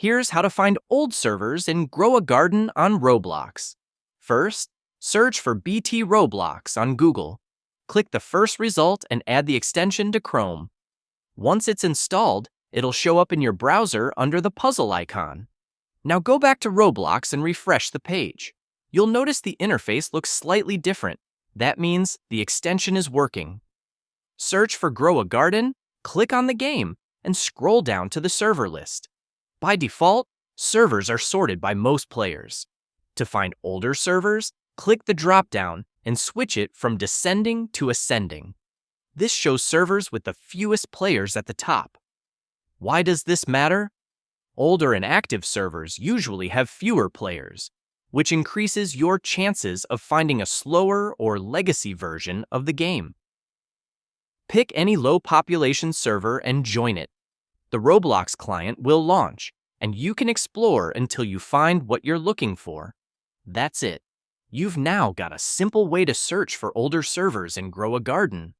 Here's how to find old servers and grow a garden on Roblox. First, search for BT Roblox on Google. Click the first result and add the extension to Chrome. Once it's installed, it'll show up in your browser under the puzzle icon. Now go back to Roblox and refresh the page. You'll notice the interface looks slightly different. That means the extension is working. Search for Grow a Garden, click on the game, and scroll down to the server list. By default, servers are sorted by most players. To find older servers, click the drop-down and switch it from descending to ascending. This shows servers with the fewest players at the top. Why does this matter? Older and active servers usually have fewer players, which increases your chances of finding a slower or legacy version of the game. Pick any low-population server and join it. The Roblox client will launch, and you can explore until you find what you're looking for. That's it. You've now got a simple way to search for older servers and grow a garden.